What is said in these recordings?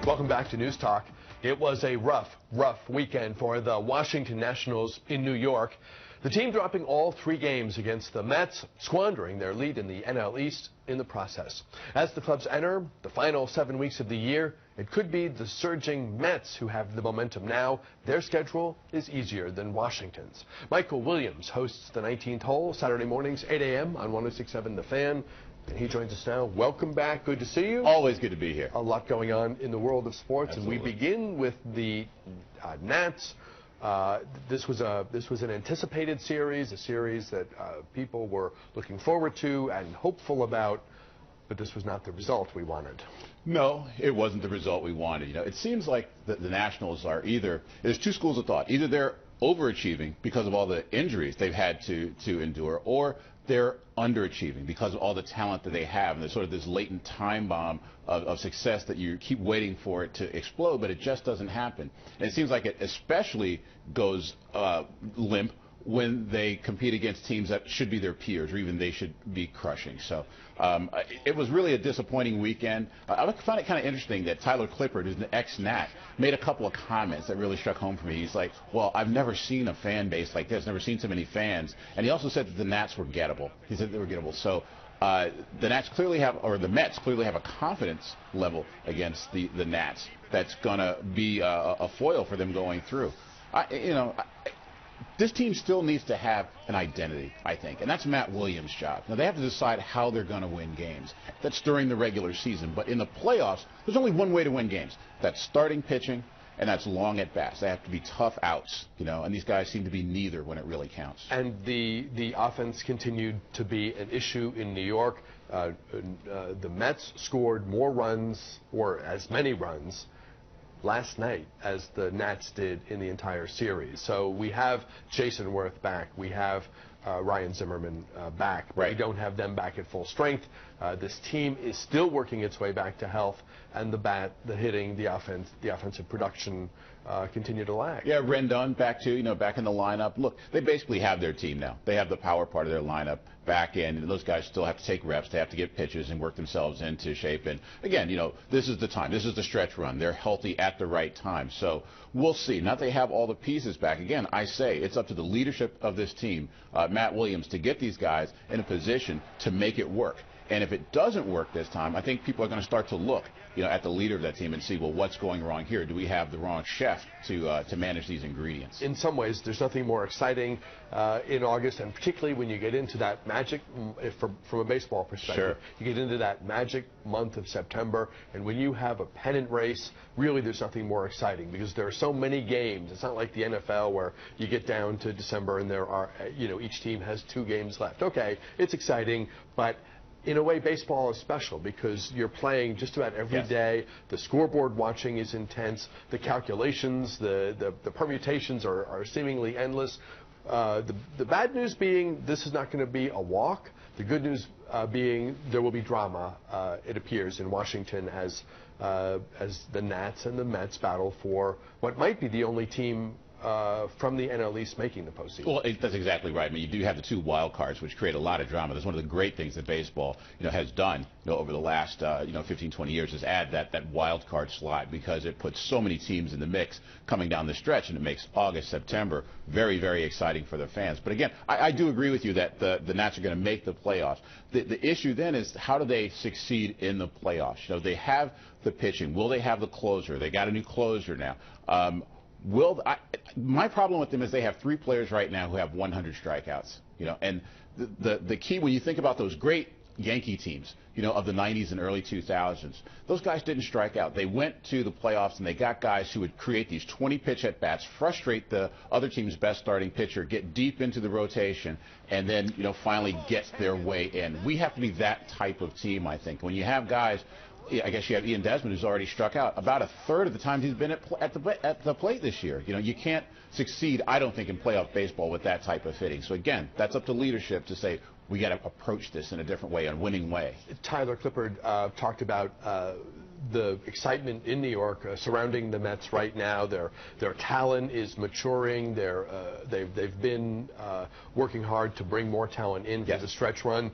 Welcome back to News Talk. It was a rough weekend for the Washington Nationals in New York. The team dropping all 3 games against the Mets, squandering their lead in the NL East in the process. As the clubs enter the final 7 weeks of the year, it could be the surging Mets who have the momentum now. Their schedule is easier than Washington's. Michael Williams hosts the 19th hole Saturday mornings, 8 a.m. on 106.7 The Fan. And he joins us now. Welcome back. Good to see you. Always good to be here. A lot going on in the world of sports. Absolutely. And we begin with the Nats. This was an anticipated series, a series that people were looking forward to and hopeful about, but this was not the result we wanted. No, it wasn't the result we wanted. You know, it seems like the Nationals are there's 2 schools of thought. Either they're overachieving because of all the injuries they've had to endure, or they're underachieving because of all the talent that they have. And there's sort of this latent time bomb of success that you keep waiting for it to explode, but it just doesn't happen. And it seems like it especially goes limp when they compete against teams that should be their peers, or even they should be crushing. So it was really a disappointing weekend. I find it kind of interesting that Tyler Clippard, who's an ex-Nat, made a couple of comments that really struck home for me. He's like, well, I've never seen a fan base like this, never seen so many fans. And he also said that the Nats were gettable. He said they were gettable. So the Nats clearly have, or the Mets clearly have a confidence level against the Nats that's going to be a foil for them going through. This team still needs to have an identity, I think, and that's Matt Williams' job. Now, they have to decide how they're going to win games. That's during the regular season. But in the playoffs, there's only one way to win games. That's starting pitching, and that's long at bats. They have to be tough outs, and these guys seem to be neither when it really counts. And the offense continued to be an issue in New York. The Mets scored more runs, or as many runs, last night as the Nats did in the entire series. So we have Jason Worth back. We have Ryan Zimmerman back. Right. We don't have them back at full strength. This team is still working its way back to health, and the bat, the hitting, the offensive production continue to lag. Yeah, Rendon back to, back in the lineup. Look, they basically have their team now. They have the power part of their lineup back in, and those guys still have to take reps. They have to get pitches and work themselves into shape. And again, this is the time. This is the stretch run. They're healthy at the right time. So we'll see. Now that they have all the pieces back, again, I say it's up to the leadership of this team, Matt Williams, to get these guys in a position to make it work. And if it doesn't work this time, I think people are going to start to look, at the leader of that team and see, well, what's going wrong here? Do we have the wrong chef to manage these ingredients? In some ways, there's nothing more exciting in August, and particularly when you get into that magic, from a baseball perspective, sure, you get into that magic month of September, and when you have a pennant race, really there's nothing more exciting because there are so many games. It's not like the NFL where you get down to December and there are, each team has 2 games left. Okay, it's exciting, but in a way, baseball is special because you're playing just about every day. The scoreboard watching is intense. The calculations, the permutations are seemingly endless. The bad news being this is not going to be a walk. The good news being there will be drama, it appears, in Washington as the Nats and the Mets battle for what might be the only team from the NL East making the postseason. Well, that's exactly right. I mean, you do have the 2 wild cards, which create a lot of drama. That's one of the great things that baseball, has done, over the last, 15, 20 years, is add that wild card slot because it puts so many teams in the mix coming down the stretch, and it makes August, September very, very exciting for the fans. But again, I do agree with you that the Nats are going to make the playoffs. The issue then is how do they succeed in the playoffs? They have the pitching. Will they have the closer? They got a new closer now. My problem with them is they have 3 players right now who have 100 strikeouts. And the key when you think about those great Yankee teams, of the 90s and early 2000s, those guys didn't strike out. They went to the playoffs and they got guys who would create these 20-pitch at-bats, frustrate the other team's best starting pitcher, get deep into the rotation, and then, finally get their way in. We have to be that type of team, I think. When you have guys, I guess you have Ian Desmond, who's already struck out about a third of the times he's been at the plate this year. You can't succeed, I don't think, in playoff baseball with that type of hitting. So again, that's up to leadership to say we got to approach this in a different way, a winning way. Tyler Clippard talked about the excitement in New York surrounding the Mets right now. Their talent is maturing. They've been working hard to bring more talent in for the stretch run.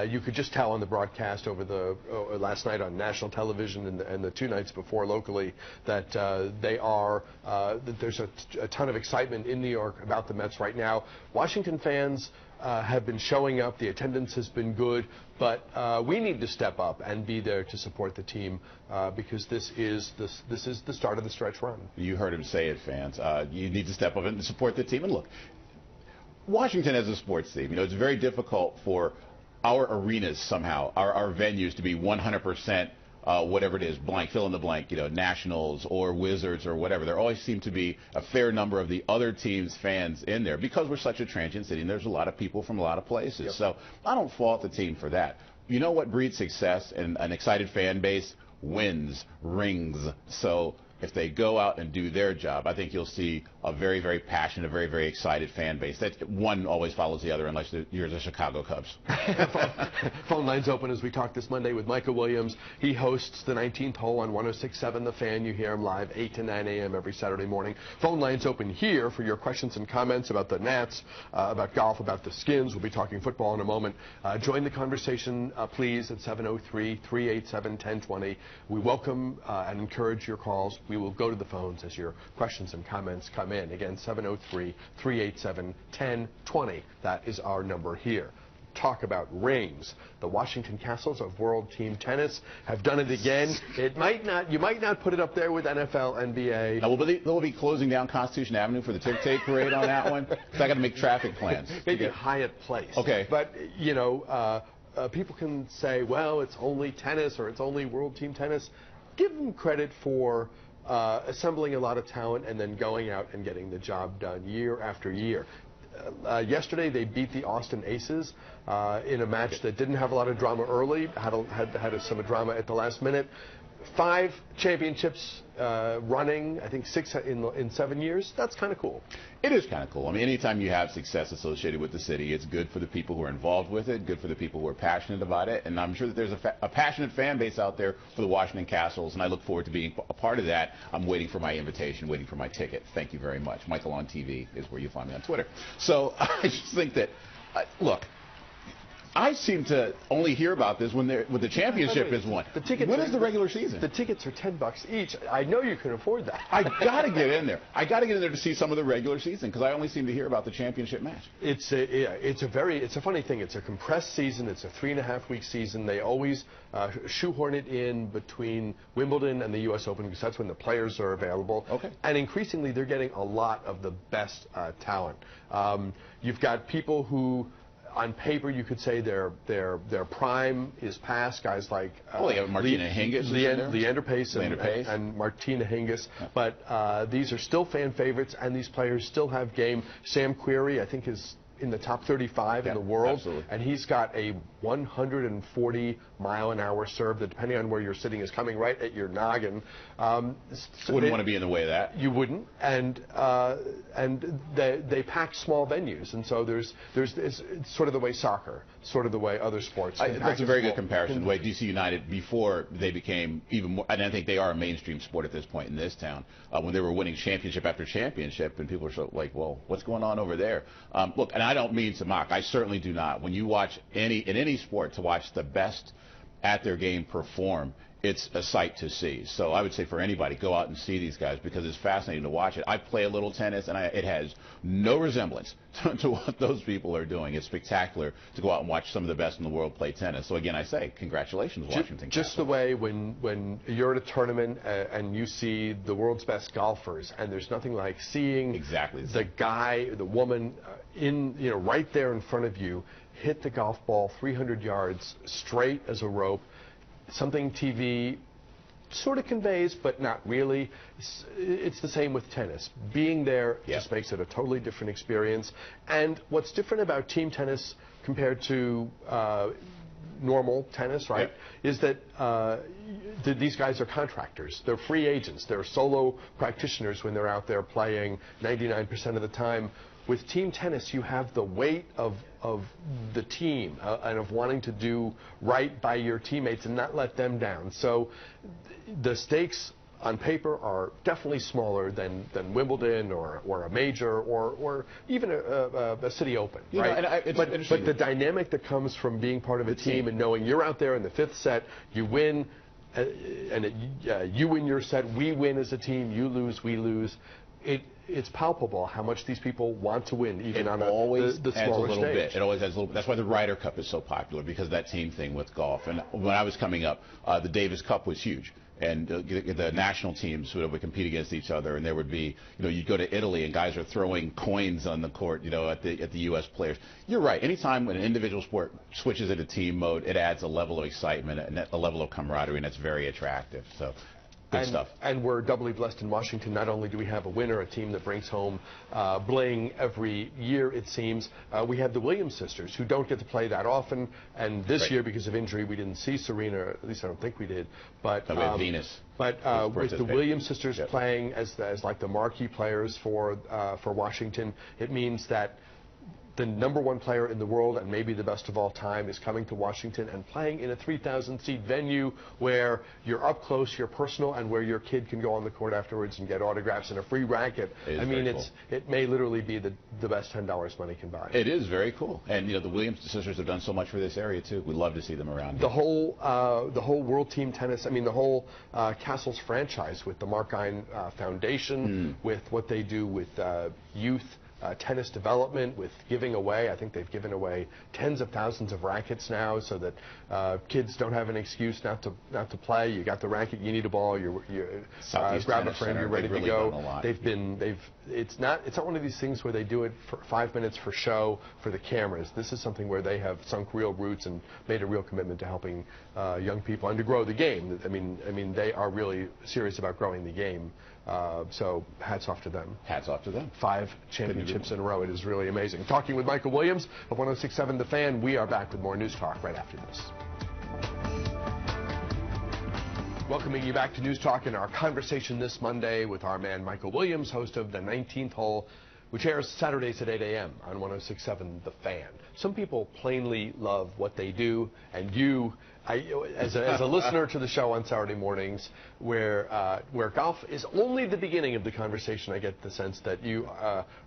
You could just tell on the broadcast over the last night on national television and the 2 nights before locally that that there's a ton of excitement in New York about the Mets right now. Washington fans have been showing up. The attendance has been good, but we need to step up and be there to support the team because this is the start of the stretch run. You heard him say it, fans. You need to step up and support the team. And look, Washington as a sports team, it's very difficult for our arenas somehow, our venues to be 100%. Whatever it is, blank, fill in the blank, Nationals or Wizards or whatever. There always seem to be a fair number of the other teams' fans in there because we're such a transient city and there's a lot of people from a lot of places. Yep. So I don't fault the team for that. You know what breeds success and an excited fan base? Wins, rings. So if they go out and do their job, I think you'll see a very, very passionate, a very, very excited fan base. That one always follows the other unless you're the Chicago Cubs. Phone lines open as we talk this Monday with Michael Williams. He hosts the 19th hole on 106.7 The Fan. You hear him live 8 to 9 a.m. every Saturday morning. Phone lines open here for your questions and comments about the Nats, about golf, about the Skins. We'll be talking football in a moment. Join the conversation, please, at 703-387-1020. We welcome and encourage your calls. We will go to the phones as your questions and comments come in. Again, 703-387-1020. That is our number here. Talk about rings. The Washington Castles of World Team Tennis have done it again. You might not put it up there with NFL, NBA. Now, will be closing down Constitution Avenue for the Tick Tape Parade on that one? Because I got to make traffic plans. Maybe Hyatt Place. Okay. But, people can say, well, it's only tennis or it's only World Team Tennis. Give them credit for assembling a lot of talent and then going out and getting the job done year after year. Yesterday they beat the Austin Aces in a match that didn't have a lot of drama early, had some drama at the last minute. 5 championships running, I think 6 in 7 years. That's kind of cool. It is kind of cool. I mean, anytime you have success associated with the city, it's good for the people who are involved with it, good for the people who are passionate about it, and I'm sure that there's a passionate fan base out there for the Washington Castles, and I look forward to being a part of that. I'm waiting for my invitation, waiting for my ticket. Thank you very much. Michael on TV is where you find me on Twitter. So I just think that, look, I seem to only hear about this when the championship is won. When is the regular season? The tickets are $10 each. I know you can afford that. I got to get in there. I got to get in there to see some of the regular season because I only seem to hear about the championship match. It's a funny thing. It's a compressed season. It's a 3.5-week season. They always shoehorn it in between Wimbledon and the U.S. Open because that's when the players are available. Okay. And increasingly, they're getting a lot of the best talent. You've got people who, on paper, you could say their prime is past. Guys like Martina Hingis, Leander Pace and Martina Hingis. Yeah. But these are still fan favorites, and these players still have game. Sam Querrey, I think, is in the top 35 in the world, absolutely. And he's got a 140-mile-an-hour serve that, depending on where you're sitting, is coming right at your noggin. Wouldn't want to be in the way of that. You wouldn't, and they pack small venues, and so it's sort of the way soccer, sort of the way other sports. That's a very good comparison. The way DC United, before they became even more, and I think they are a mainstream sport at this point in this town, when they were winning championship after championship, and people were so like, well, what's going on over there? Look, and I don't mean to mock. I certainly do not. When you watch in any sport, to watch the best at their game perform, it's a sight to see. So I would say for anybody, go out and see these guys because it's fascinating to watch it. I play a little tennis, and it has no resemblance to what those people are doing. It's spectacular to go out and watch some of the best in the world play tennis. So again, I say congratulations, Washington. Just the way when you're at a tournament and you see the world's best golfers, and there's nothing like seeing the guy, the woman right there in front of you hit the golf ball 300 yards straight as a rope. Something TV sort of conveys, but not really. It's the same with tennis. Being there just makes it a totally different experience. And what's different about team tennis compared to normal tennis, right, is that these guys are contractors. They're free agents. They're solo practitioners when they're out there playing 99% of the time. with team tennis, you have the weight of the team and of wanting to do right by your teammates and not let them down. So the stakes on paper are definitely smaller than Wimbledon or a major or even a City Open, right? But the dynamic that comes from being part of a team and knowing you're out there in the fifth set, you win, you win your set, we win as a team, you lose, we lose. It's palpable how much these people want to win, even on the smaller stage. It always adds a little bit. That's why the Ryder Cup is so popular, because of that team thing with golf. And when I was coming up, the Davis Cup was huge. And the national teams would compete against each other, and there would be, you'd go to Italy and guys are throwing coins on the court, at the U.S. players. You're right. Anytime when an individual sport switches into team mode, it adds a level of excitement and a level of camaraderie, and that's very attractive. So. Good stuff. And we're doubly blessed in Washington. Not only do we have a winner, a team that brings home bling every year, it seems, we have the Williams sisters, who don't get to play that often. And this year, because of injury, we didn't see Serena. At least I don't think we did. But we had Venus. But with the Williams sisters playing as like the marquee players for Washington, it means that the number one player in the world, and maybe the best of all time, is coming to Washington and playing in a 3,000-seat venue where you're up close, you're personal, and where your kid can go on the court afterwards and get autographs and a free racket. I mean, it may literally be the best $10 money can buy. It is very cool. And, the Williams sisters have done so much for this area, too. We love to see them around. The whole World Team Tennis, I mean, the whole Castles franchise with the Markine Foundation, with what they do with youth tennis development, with giving away. I think they've given away tens of thousands of rackets now, so that kids don't have an excuse not to play. You got the racket, you need a ball, you grab a friend, you're ready to go. It's not one of these things where they do it for 5 minutes for show for the cameras. This is something where they have sunk real roots and made a real commitment to helping young people and to grow the game. I mean, they are really serious about growing the game. So hats off to them. Hats off to them. 5 championships in a row. It is really amazing. Talking with Michael Williams of 106.7 The Fan. We are back with more News Talk right after this. Welcoming you back to News Talk in our conversation this Monday with our man Michael Williams, host of The 19th Hole, which airs Saturdays at 8 a.m. on 106.7 The Fan. Some people plainly love what they do, and you, as a listener to the show on Saturday mornings, where golf is only the beginning of the conversation, I get the sense that you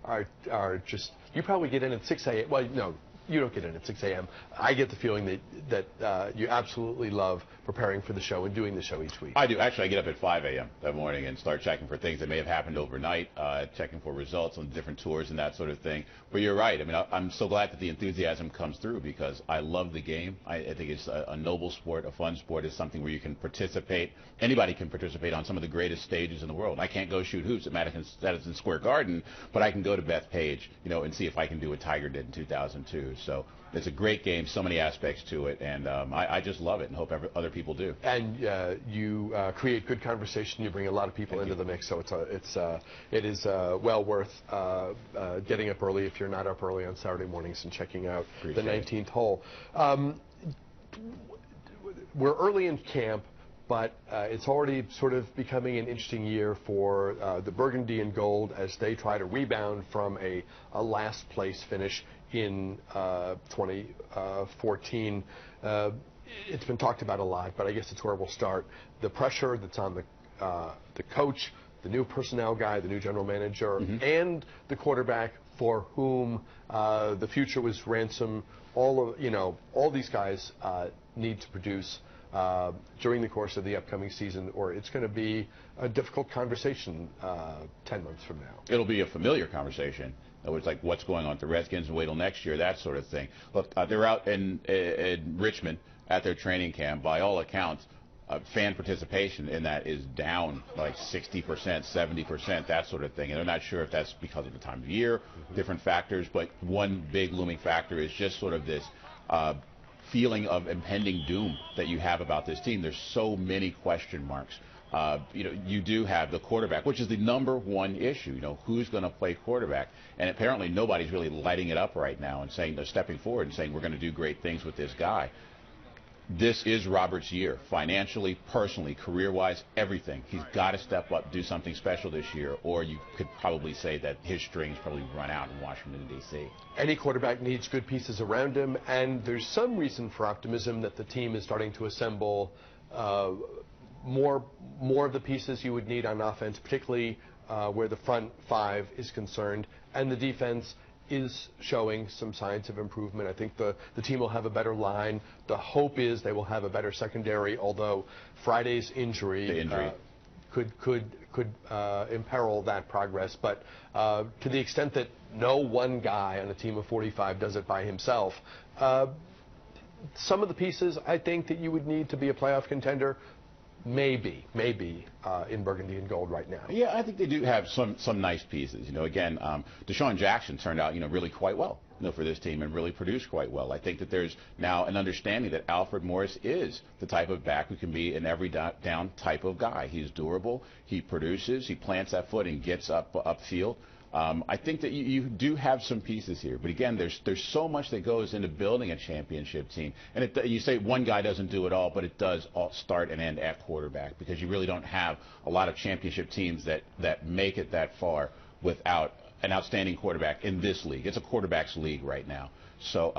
are just, you probably get in at 6 a.m. Well, no, you don't get in at 6 a.m. I get the feeling that you absolutely love preparing for the show and doing the show each week. I do. Actually, I get up at 5 a.m. that morning and start checking for things that may have happened overnight, checking for results on different tours and that sort of thing. But you're right. I mean, I'm so glad that the enthusiasm comes through, because I love the game. I think it's a noble sport, a fun sport. It's something where you can participate. Anybody can participate on some of the greatest stages in the world. I can't go shoot hoops at Madison Square Garden, but I can go to Bethpage, and see if I can do what Tiger did in 2002. So it's a great game, so many aspects to it, and I just love it and hope other people do. And you create good conversation. You bring a lot of people into the mix, so it is well worth getting up early if you're not up early on Saturday mornings and checking out the 19th hole. We're early in camp, but it's already sort of becoming an interesting year for the Burgundy and Gold as they try to rebound from a last place finish in 2014. It's been talked about a lot, but I guess it's where we'll start. The pressure that's on the coach, the new personnel guy, the new general manager, and the quarterback, for whom the future was ransom. All these guys need to produce during the course of the upcoming season, or it's going to be a difficult conversation 10 months from now. It'll be a familiar conversation. It's like, what's going on with the Redskins, and wait till next year, that sort of thing. Look, they're out in Richmond at their training camp. By all accounts, fan participation in that is down like 60%, 70%, that sort of thing. And they're not sure if that's because of the time of year, different factors. But one big looming factor is just sort of this feeling of impending doom that you have about this team. There's so many question marks. You do have the quarterback, which is the number one issue. Who's going to play quarterback? And apparently nobody's really lighting it up right now and saying they're stepping forward and saying we're going to do great things with this guy. this is Robert's year, financially, personally, career-wise, everything. He's got to step up, do something special this year, or you could probably say that his strings probably run out in Washington, D.C. Any quarterback needs good pieces around him, and there's some reason for optimism that the team is starting to assemble more of the pieces you would need on offense, particularly where the front five is concerned, and the defense is showing some signs of improvement. I think the team will have a better line. The hope is they will have a better secondary, although Friday's injury could imperil that progress. But to the extent that no one guy on a team of 45 does it by himself, some of the pieces I think that you would need to be a playoff contender maybe in burgundy and gold right now. Yeah, I think they do have some nice pieces. You know, again, Deshaun Jackson turned out, really quite well, for this team and really produced quite well. I think that there's now an understanding that Alfred Morris is the type of back who can be an every down type of guy. He's durable, he produces, he plants that foot and gets upfield. I think that you do have some pieces here, but again, there's so much that goes into building a championship team. And you say one guy doesn't do it all, but it does all start and end at quarterback, because you really don't have a lot of championship teams that make it that far without an outstanding quarterback in this league. It's a quarterback's league right now. So,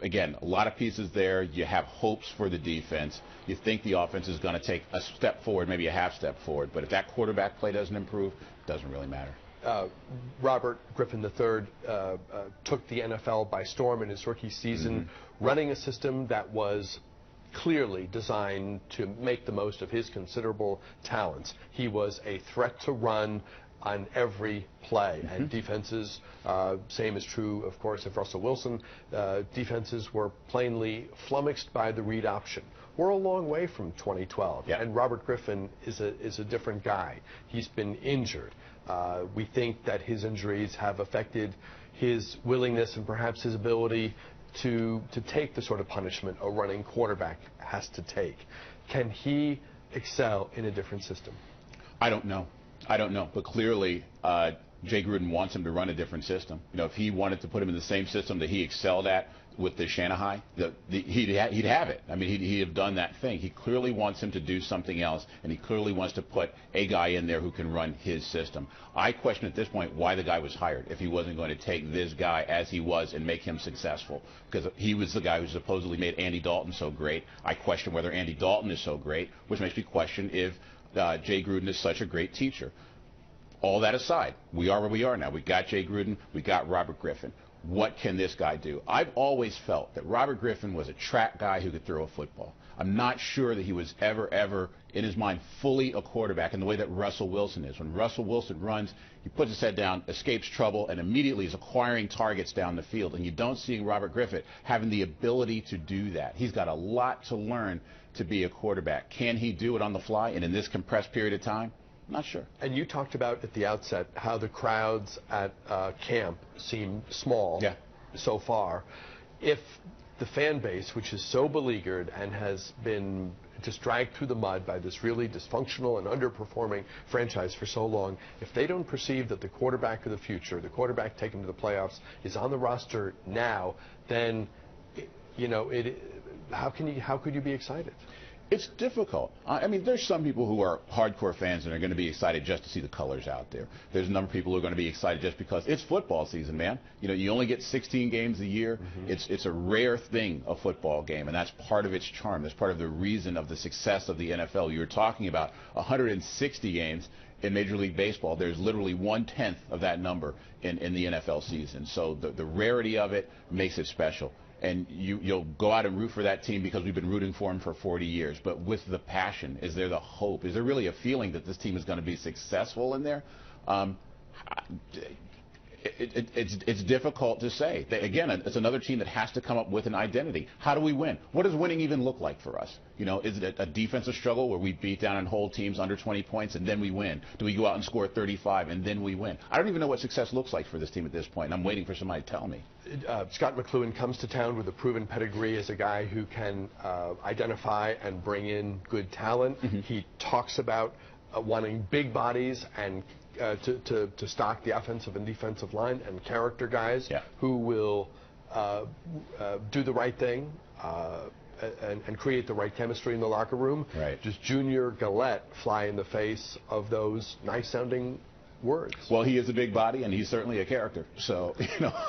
again, a lot of pieces there. You have hopes for the defense. You think the offense is going to take a step forward, maybe a half step forward. But if that quarterback play doesn't improve, it doesn't really matter. Robert Griffin III took the NFL by storm in his rookie season, running a system that was clearly designed to make the most of his considerable talents. He was a threat to run on every play, and defenses, same is true, of course, of Russell Wilson. Defenses were plainly flummoxed by the read option. We're a long way from 2012, and Robert Griffin is a different guy. He's been injured. We think that his injuries have affected his willingness and perhaps his ability to take the sort of punishment a running quarterback has to take. Can he excel in a different system? I don't know. But clearly, Jay Gruden wants him to run a different system. If he wanted to put him in the same system that he excelled at with the Shanahan, he'd have it. I mean, he'd have done that thing. He clearly wants him to do something else, and he clearly wants to put a guy in there who can run his system. I question at this point why the guy was hired if he wasn't going to take this guy as he was and make him successful, because he was the guy who supposedly made Andy Dalton so great. I question whether Andy Dalton is so great, which makes me question if Jay Gruden is such a great teacher. All that aside, we are where we are now. We got Jay Gruden. We got Robert Griffin. What can this guy do? I've always felt that Robert Griffin was a track guy who could throw a football. I'm not sure that he was ever, in his mind, fully a quarterback in the way that Russell Wilson is. When Russell Wilson runs, he puts his head down, escapes trouble, and immediately is acquiring targets down the field. And you don't see Robert Griffin having the ability to do that. He's got a lot to learn to be a quarterback. Can he do it on the fly and in this compressed period of time? Not sure. And you talked about at the outset how the crowds at camp seem small so far. If the fan base, which is so beleaguered and has been just dragged through the mud by this really dysfunctional and underperforming franchise for so long, if they don't perceive that the quarterback of the future, the quarterback taken to the playoffs, is on the roster now, then how could you be excited? It's difficult. I mean, there's some people who are hardcore fans and are going to be excited just to see the colors out there. There's a number of people who are going to be excited just because it's football season, man. You only get 16 games a year. It's a rare thing, a football game, and that's part of its charm. That's part of the reason of the success of the NFL. You were talking about 160 games in Major League Baseball. There's literally 1/10 of that number in the NFL season. So the rarity of it makes it special. And you'll go out and root for that team because we've been rooting for them for 40 years. But with the passion, is there the hope? Is there really a feeling that this team is going to be successful in there? It's difficult to say. Again, it's another team that has to come up with an identity. How do we win? What does winning even look like for us? Is it a defensive struggle where we beat down and hold teams under 20 points and then we win? Do we go out and score 35 and then we win? I don't even know what success looks like for this team at this point, and I'm waiting for somebody to tell me. Scott McCloughan comes to town with a proven pedigree as a guy who can identify and bring in good talent. He talks about wanting big bodies and to stock the offensive and defensive line and character guys who will do the right thing and create the right chemistry in the locker room. Right. Does Junior Galette fly in the face of those nice-sounding words? Well, he is a big body, and he's certainly a character. So,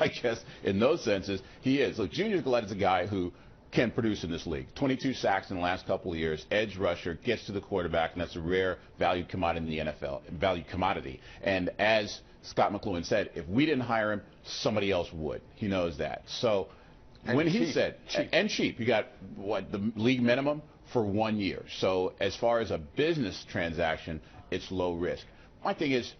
I guess in those senses, he is. Look, Junior Galette is a guy who can produce in this league. 22 sacks in the last couple of years, edge rusher, gets to the quarterback, and that's a rare valued commodity in the NFL, valued commodity. And as Scott McLuhan said, if we didn't hire him, somebody else would. He knows that. So when he said, and cheap, you got, what, the league minimum for 1 year. So as far as a business transaction, it's low risk. My thing is,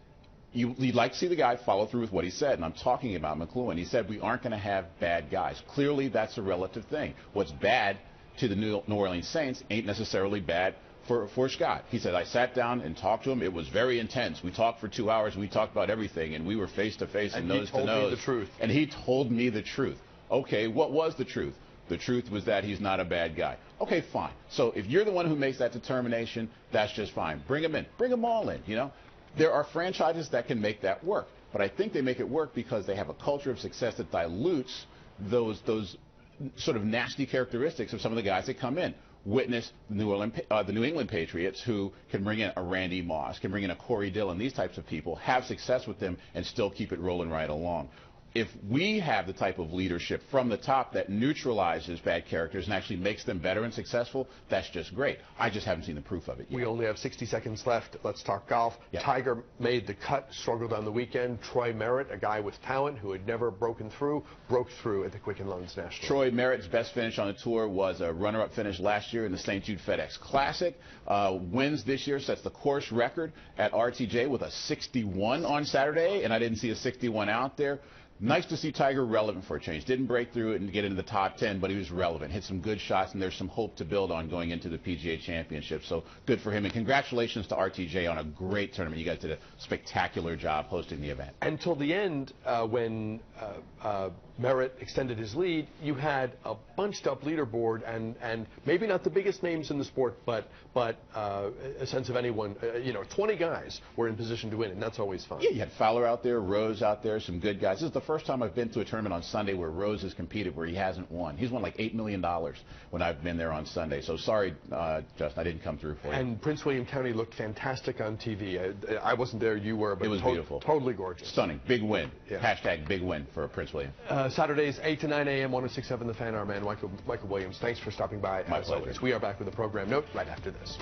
you'd like to see the guy follow through with what he said, and I'm talking about McLuhan. He said we aren't going to have bad guys. Clearly, that's a relative thing. What's bad to the New Orleans Saints ain't necessarily bad for Scott. He said, I sat down and talked to him. It was very intense. We talked for 2 hours. We talked about everything, and we were face-to-face and nose-to-nose. And he told me the truth. And he told me the truth. Okay, what was the truth? The truth was that he's not a bad guy. Okay, fine. So if you're the one who makes that determination, that's just fine. Bring him in. Bring them all in, There are franchises that can make that work, but I think they make it work because they have a culture of success that dilutes those sort of nasty characteristics of some of the guys that come in. Witness the New England Patriots, who can bring in a Randy Moss, can bring in a Corey Dillon. These types of people have success with them and still keep it rolling right along. If we have the type of leadership from the top that neutralizes bad characters and actually makes them better and successful, that's just great. I just haven't seen the proof of it yet. We only have 60 seconds left. Let's talk golf. Yeah. Tiger made the cut, struggled on the weekend. Troy Merritt, a guy with talent who had never broken through, broke through at the Quicken Loans National. Troy Merritt's best finish on the tour was a runner-up finish last year in the St. Jude FedEx Classic. Wins this year, sets the course record at RTJ with a 61 on Saturday, and I didn't see a 61 out there. Nice to see Tiger relevant for a change. Didn't break through it and get into the top 10, but he was relevant. Hit some good shots, and there's some hope to build on going into the PGA Championship. So good for him, and congratulations to RTJ on a great tournament. You guys did a spectacular job hosting the event. Until the end, when Merritt extended his lead, you had a bunched-up leaderboard, and maybe not the biggest names in the sport, but a sense of anyone. 20 guys were in position to win, and that's always fun. Yeah, you had Fowler out there, Rose out there, some good guys. This is the first time I've been to a tournament on Sunday where Rose has competed where he hasn't won. He's won like $8 million when I've been there on Sunday. So sorry, Justin, I didn't come through for you. And Prince William County looked fantastic on TV. I wasn't there, you were, but it was beautiful. Totally gorgeous. Stunning. Big win. Yeah. Hashtag big win for Prince William. Saturdays, 8 to 9 a.m., 106.7 The Fan, our man, Michael Williams. Thanks for stopping by. My pleasure. We are back with a program note right after this.